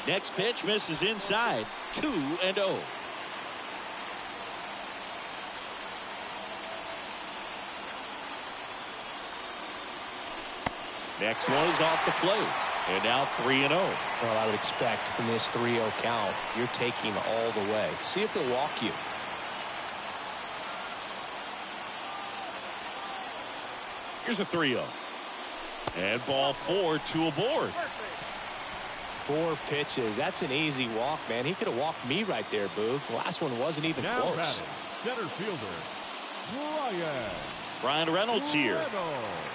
Next pitch misses inside. 2-0. Next one is off the plate. And now 3-0. Well, I would expect in this 3-0 count, you're taking all the way. See if he'll walk you. Here's a 3-0. And ball 4, 2 aboard. 4 pitches. That's an easy walk, man. He could have walked me right there, Boog. The last one wasn't even Now close. batting, center fielder, Brian Reynolds here.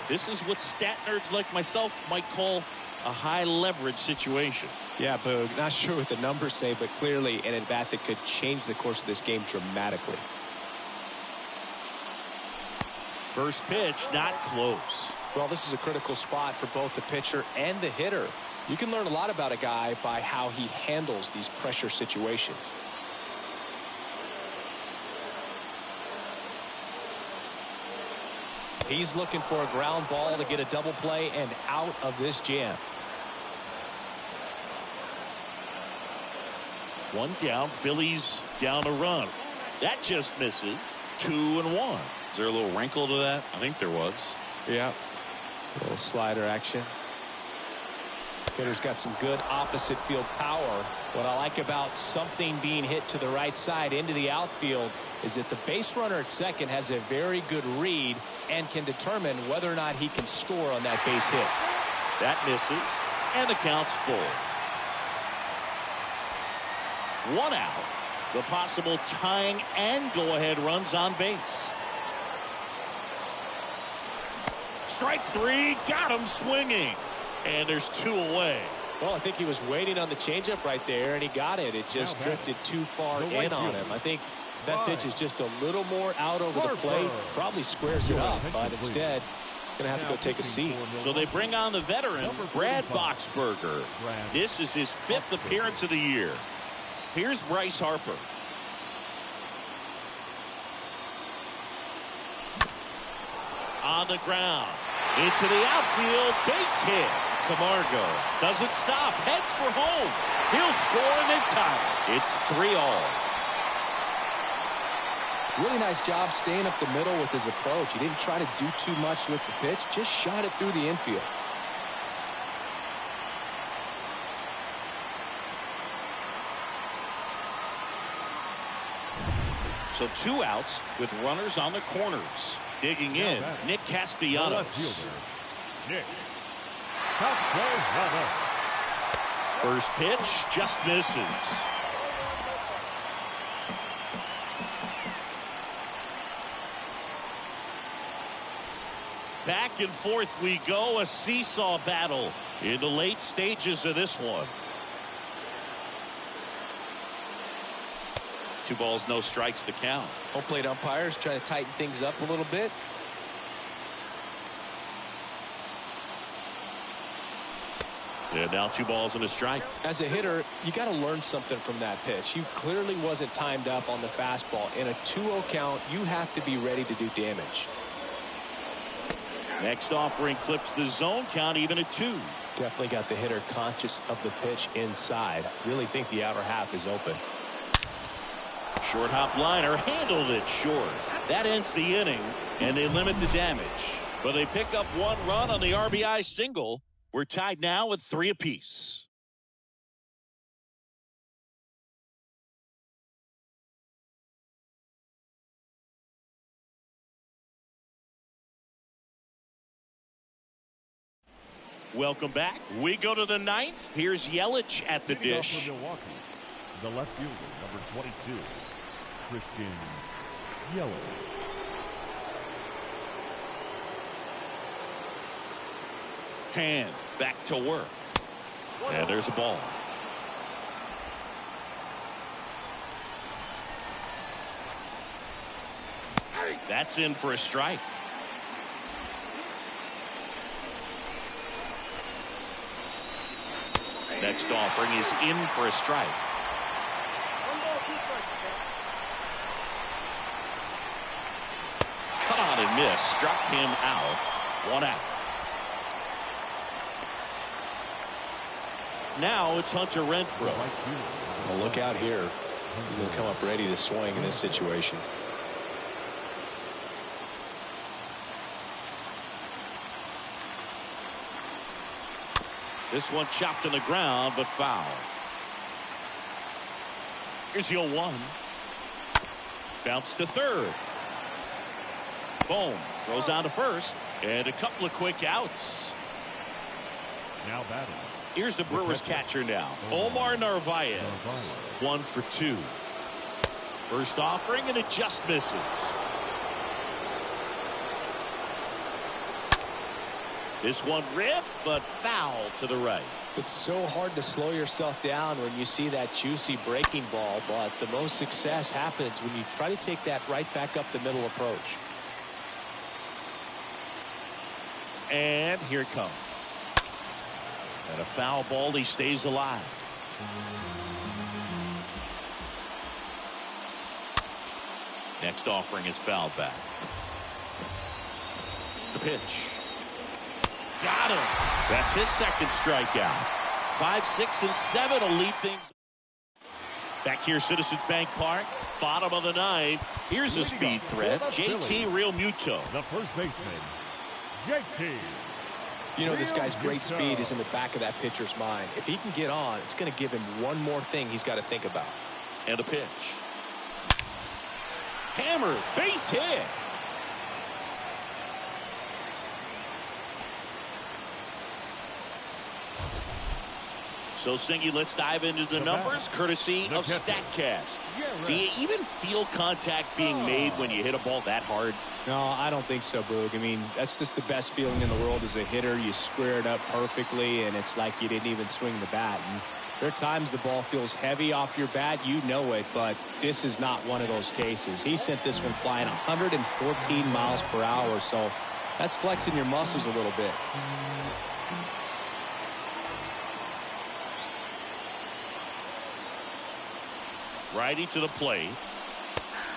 This is what stat nerds like myself might call a high leverage situation. Yeah, Boog. Not sure what the numbers say, but clearly an at-bat that could change the course of this game dramatically. First pitch, not close. Well, this is a critical spot for both the pitcher and the hitter. You can learn a lot about a guy by how he handles these pressure situations. He's looking for a ground ball to get a double play and out of this jam. 1 down, Phillies down a run. That just misses. 2-1. Is there a little wrinkle to that? I think there was. Yeah. A little slider action. Hitter's got some good opposite field power. What I like about something being hit to the right side into the outfield is that the base runner at second has a very good read and can determine whether or not he can score on that base hit. That misses, and the count's full. 1 out. The possible tying and go-ahead runs on base. Strike 3, got him swinging. And there's 2 away. Well, I think he was waiting on the changeup right there, and he got it. It just drifted too far in on him. I think that pitch is just a little more out over the plate. Probably squares it up, but instead, he's going to have to go take a seat. So they bring on the veteran, Brad Boxberger. This is his 5th appearance of the year. Here's Bryce Harper. On the ground. Into the outfield. Base hit. Camargo doesn't stop. Heads for home. He'll score and then tie. It's 3-all. Really nice job staying up the middle with his approach. He didn't try to do too much with the pitch. Just shot it through the infield. So 2 outs with runners on the corners. Digging in, Nick Castellanos. Nick Castellanos. First pitch just misses. Back and forth we go, a seesaw battle in the late stages of this one. 2 balls, no strikes to count. Home plate umpires trying to tighten things up a little bit. And now 2 balls and a strike. As a hitter, you got to learn something from that pitch. He clearly wasn't timed up on the fastball. In a 2-0 count, you have to be ready to do damage. Next offering clips the zone count even at 2. Definitely got the hitter conscious of the pitch inside. Really think the outer half is open. Short hop liner handled it short. That ends the inning, and they limit the damage. But they pick up 1 run on the RBI single. We're tied now at 3 apiece. Welcome back. We go to the 9th. Here's Yelich at the dish. For Milwaukee, the left fielder, number 22, Christian Yelich. Hand back to work. And there's a ball. That's in for a strike. Next offering is in for a strike. Cut on and miss. Struck him out. 1 out. Now it's Hunter Renfroe. Well, look out here. He's going to come up ready to swing in this situation. This one chopped on the ground, but foul. Here's the 0-1. Bounce to third. Boom. Throws on to first. And a couple of quick outs. Now batting. Here's the Brewers catcher now, Omar Narvaez. 1 for 2. First offering, and it just misses. This one ripped, but foul to the right. It's so hard to slow yourself down when you see that juicy breaking ball, but the most success happens when you try to take that right back up the middle approach. And here it comes. And a foul ball, he stays alive. Next offering is fouled back. The pitch. Got him. That's his second strikeout. 5, 6, and 7 will lead things. Back here, Citizens Bank Park, bottom of the 9th. Here's a speed threat, JT Realmuto. The first baseman, JT. You know, this guy's great speed is in the back of that pitcher's mind. If he can get on, it's going to give him one more thing he's got to think about. And a pitch. Hammer, base hit. So, Singy, let's dive into the numbers, courtesy of StatCast. Do you even feel contact being made when you hit a ball that hard? No, I don't think so, Boog. I mean, that's just the best feeling in the world as a hitter. You square it up perfectly, and it's like you didn't even swing the bat. And there are times the ball feels heavy off your bat. You know it, but this is not one of those cases. He sent this one flying 114 miles per hour, so that's flexing your muscles a little bit. Righty to the plate.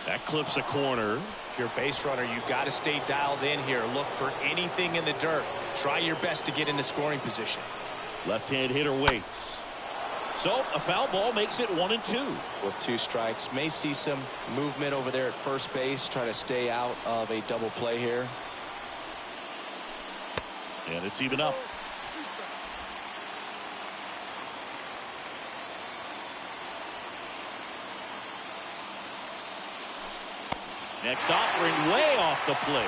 That clips a corner. If you're a base runner, you've got to stay dialed in here. Look for anything in the dirt. Try your best to get into scoring position. Left-hand hitter waits. So a foul ball makes it 1-2. With 2 strikes, may see some movement over there at first base, trying to stay out of a double play here. And it's even up. Next offering way off the plate.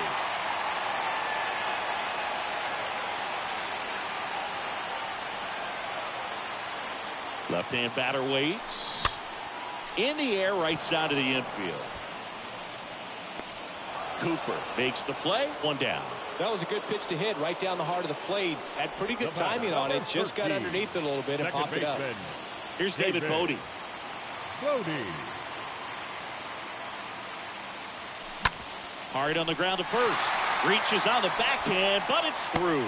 Left-hand batter waits. In the air, right side of the infield. Cooper makes the play. 1 down. That was a good pitch to hit right down the heart of the plate. Had pretty good timing on it. Just got underneath it a little bit and popped it up. Here's David Bodie. Hard on the ground to first. Reaches on the backhand, but it's through.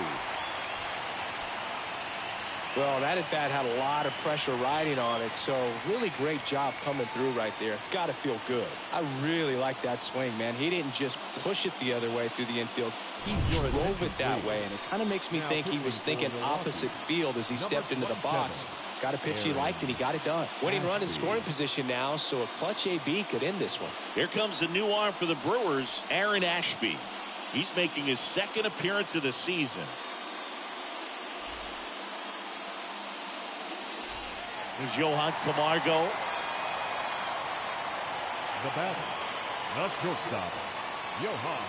Well, that at bat had a lot of pressure riding on it, so really great job coming through right there. It's got to feel good. I really like that swing, man. He didn't just push it the other way through the infield. He drove it that way, and it kind of makes me think he was thinking opposite field as he stepped into the box. Got a pitch he liked, and he got it done. Winning run in scoring position now, so a clutch AB could end this one. Here comes the new arm for the Brewers, Aaron Ashby. He's making his second appearance of the season. Here's Johan Camargo. The batter, the shortstop, Johan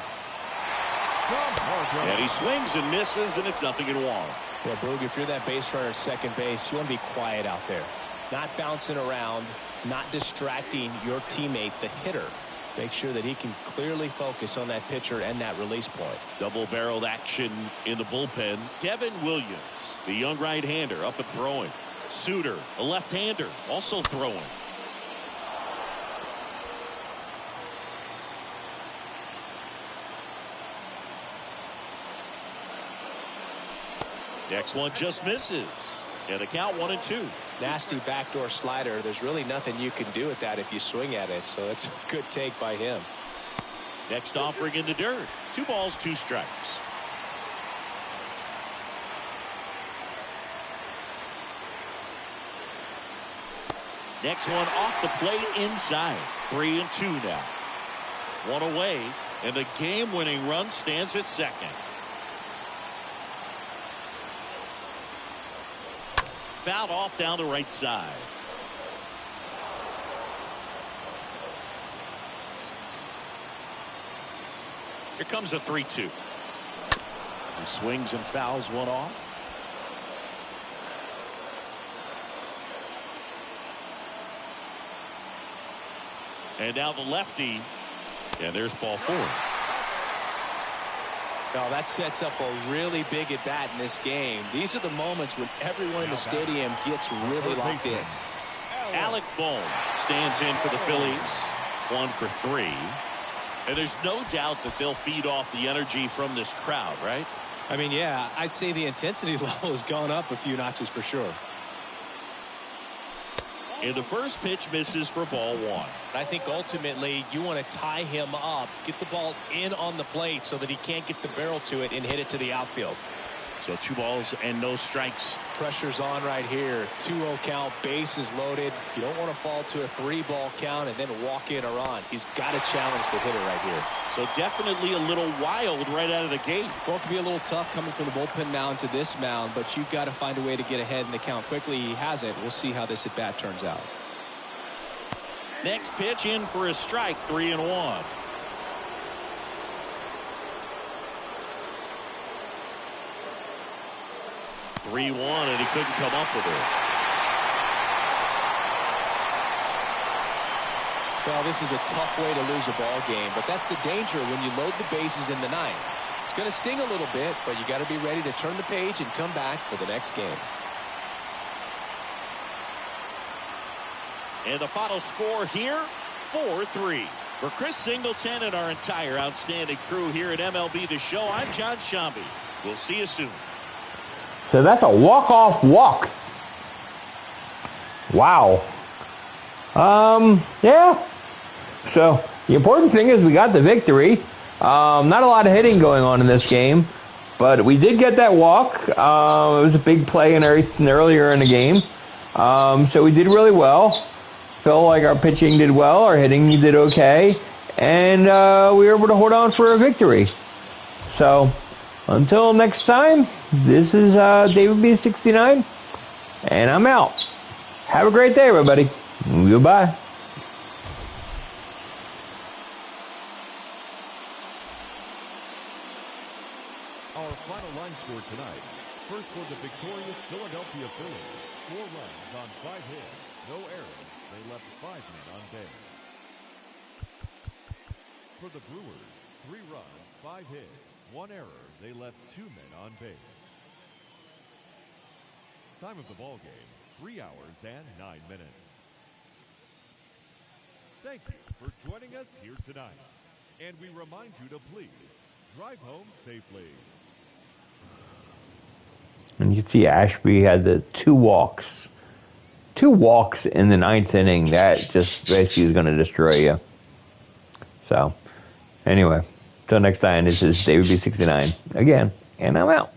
Camargo. And he swings and misses, and it's 0-1. Well, Boog, if you're that base runner at second base, you want to be quiet out there. Not bouncing around, not distracting your teammate, the hitter. Make sure that he can clearly focus on that pitcher and that release point. Double-barreled action in the bullpen. Devin Williams, the young right-hander, up and throwing. Suter, a left-hander, also throwing. Next one just misses. And the count 1-2. Nasty backdoor slider. There's really nothing you can do with that if you swing at it. So it's a good take by him. Next offering in the dirt. 2 balls, 2 strikes. Next one off the plate inside. 3-2 now. 1 away, and the game-winning run stands at second. Fouled off down the right side. Here comes a 3-2. He swings and fouls one off. And now the lefty. And there's ball 4. Now that sets up a really big at bat in this game. These are the moments when everyone in the stadium gets really locked in. Alec Bohm stands in for the Phillies. 1 for 3. And there's no doubt that they'll feed off the energy from this crowd, right? I mean, yeah, I'd say the intensity level has gone up a few notches for sure. And the first pitch misses for ball 1. I think ultimately you want to tie him up, get the ball in on the plate so that he can't get the barrel to it and hit it to the outfield. So 2 balls and no strikes. Pressure's on right here. 2-0 count, bases loaded. You don't want to fall to a 3-ball count and then walk in or on. He's got to challenge the hitter right here. So definitely a little wild right out of the gate. Well, it could be a little tough coming from the bullpen mound to this mound, but you've got to find a way to get ahead in the count quickly. He hasn't. We'll see how this at bat turns out. Next pitch in for a strike. 3-1. 3-1, and he couldn't come up with it. Well, this is a tough way to lose a ball game, but that's the danger when you load the bases in the ninth. It's going to sting a little bit, but you got to be ready to turn the page and come back for the next game. And the final score here, 4-3. For Chris Singleton and our entire outstanding crew here at MLB The Show, I'm John Shambi. We'll see you soon. So that's a walk-off walk. Wow. Yeah. So the important thing is we got the victory. Not a lot of hitting going on in this game, but we did get that walk. It was a big play and everything earlier in the game. So we did really well. Felt like our pitching did well, our hitting did okay, and we were able to hold on for a victory. So until next time, this is David B69, and I'm out. Have a great day, everybody. Goodbye. Our final line score tonight. First for the victorious Philadelphia Phillies. 4 runs on 5 hits. No errors. They left 5 men on base. For the Brewers, 3 runs, 5 hits, 1 error. They left 2 men on base. Time of the ball game, 3 hours and 9 minutes. Thank you for joining us here tonight. And we remind you to please drive home safely. And you can see Ashby had the 2 walks. 2 walks in the 9th inning. That just basically is going to destroy you. So, anyway, till next time, this is David B69 again, and I'm out.